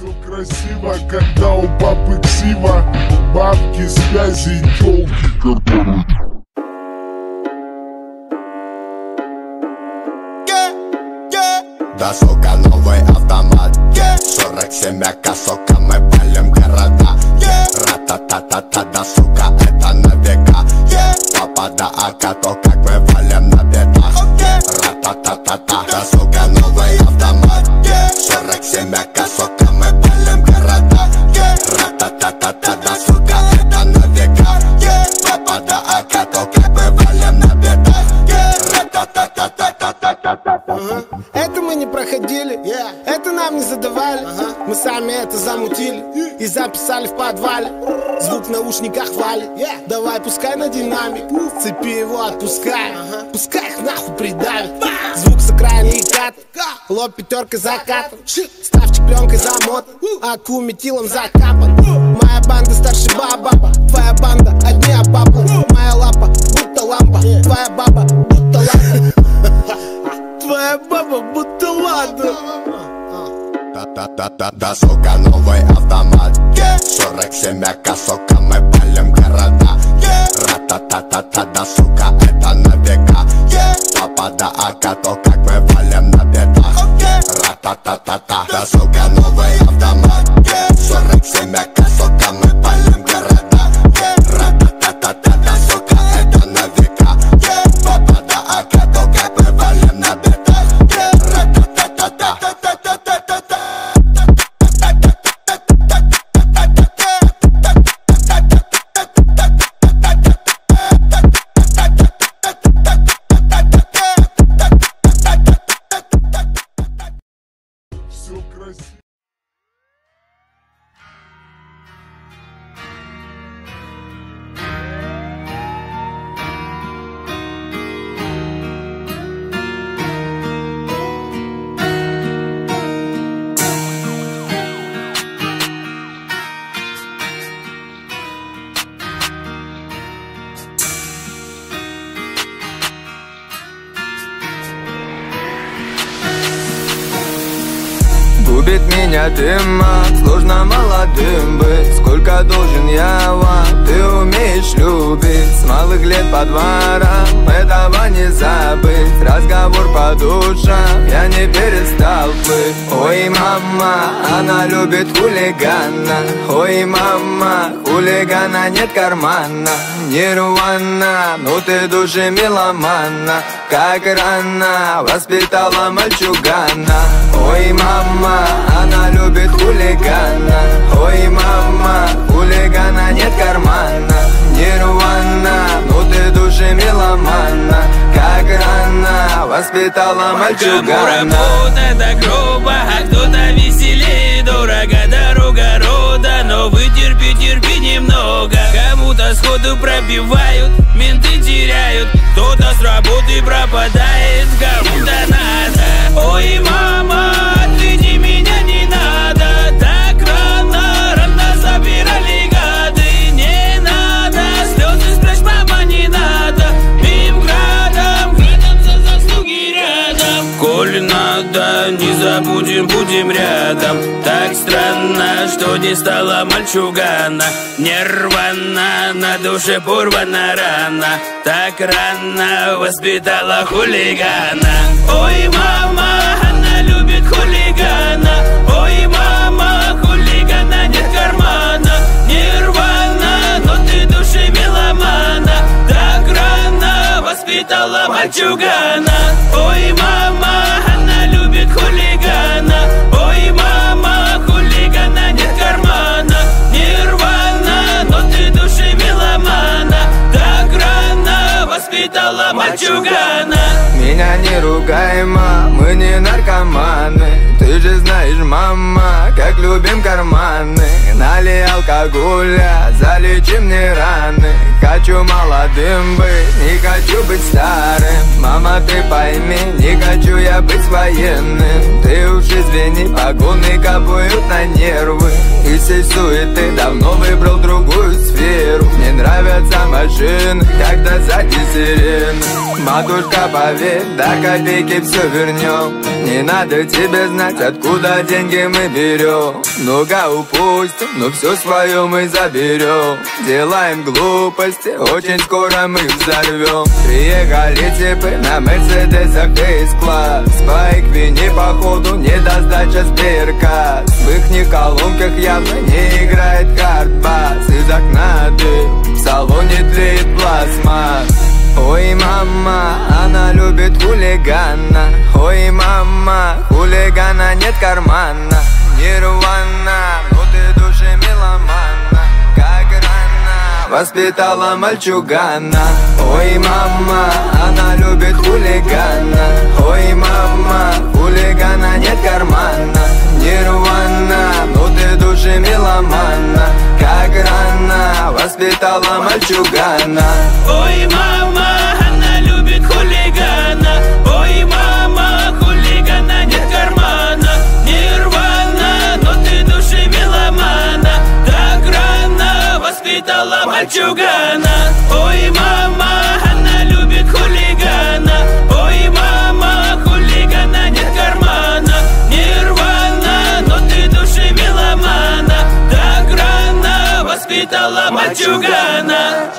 Все красиво, когда у папы ксива, бабки, связи, тёлки, которые... Да, сука, новый автомат, 47 АК, сука, мы палим города. Ра-та-та-та-та, да, сука, это на века. Папа, да, АК, то как мы валим на бедах. Ра-та-та-та-та, да, сука, новый автомат, 47 АК, сука, мы палим города. Ра-та-та-та-та, да, сука, это на века. Папа, да, АК, то как мы валим на бедах. Ра-та-та-та-та-та-та-та-та. Это мы не проходили, это нам не задавали. Мы сами это замутили и записали в подвале. Звук в наушниках валит, давай пускай на динамик. С цепи его отпускай, пускай их нахуй придавит. Звук с окраины и кат, лоб пятеркой закатан, ставчик пленкой замотан, аку метилом закапан. Моя банда старше баба, твоя банда одни обапла. Моя лапа будто лампа, твоя баба будто лампа. Твоя баба будто ладно. Да, сука, новый автомат, 47 АК, сука, мы палим города. Ра-та-та-та-та, да, сука, это на века. Папа, да, АК, то как мы валим на бедах. Ра-та-та-та-та, да, сука, новый автомат, 47 АК, сука, мы палим города. Ра-та-та-та-та, да, сука, это на века. Папа, да, АК, то как мы валим на бедах. Ра-та-та-та-та-та-та-та-та-та. Все красиво. Губит меня дыма, сложно молодым быть. Сколько должен я вам, ты умеешь любить. С малых лет по дворам, этого не забыть. Разговор по душам, я не перестал плыть. Ой, мама, она любит хулигана. Ой, мама, хулигана нет кармана. Нирвана, ну ты души меломана. Как рано воспитала мальчугана. Ой, мама, она любит хулигана. Ой, мама, хулигана нет кармана. Нирвана, ну ты души меломана. Как рано воспитала мальчугана. Кому работа грубо, а кто-то веселее. Дорого дорога рода, но вытерпи, терпи немного. Кому-то сходу пробивают, менты теряют. Кто-то с работы пропадает, кому-то надо. Ой, мама, отведи меня, не надо. Так рано, рано забирали гады. Не надо, слезы спрячь, мама, не надо. Бим градом, градом за заслуги рядом. Коль надо, не забудем, будем рядом. Так странно, что не стала мальчугана. Нервана, на душе порвана рана. Так рано воспитала хулигана. Ой, мама, она любит хулигана. Ой, мама, хулигана нет кармана. Нирвана, но ты души меломана. Так рано воспитала мальчугана. Ой, мама, она любит хулигана. Ой, мама, хулигана нет кармана. Нирвана, но ты души меломана. Так рано воспитала мальчугана. Меня не ругай, ма, мы не наркоманы. Ты же знаешь, мама, как любим карманы. Налей алкоголя, залечи мне раны. Хочу молодым быть, не хочу быть старым. Мама, ты пойми, не хочу я быть военным. Ты уж извини, погоны капают на нервы. Из всей суеты давно выбрал другую сферу. Мне нравятся машины, когда сзади сирены. Матушка, поверь, до копейки все вернем. Не надо тебе знать, откуда деньги мы берем. Много упустим, но все свое мы заберем. Делаем глупости, очень скоро мы взорвем. Приехали типы на мерседесах X-класс. По Эквине походу не даст сдача сберкас. В ихних колонках явно не играет хардбас. Из окна дым, в салоне тлеет пластмасс. Ой, мама, она любит хулигана. Ой, мама, хулигана нет кармана. Нирвана, ну ты души меломана. Как рано воспитала мальчугана. Ой, мама, она любит хулигана. Ой, мама, хулигана нет кармана. Нирвана, ну ты души меломана. Как рано воспитала мальчугана. Ой, мама, она любит хулигана. Ой, мама, хулигана нет кармана. Нирвана, но ты души меломана. Так рано воспитала мальчугана. Ой, мама, она любит хулигана. Ой, мама, хулигана нет кармана. Нирвана, но ты души меломана. Так рано воспитала мальчугана.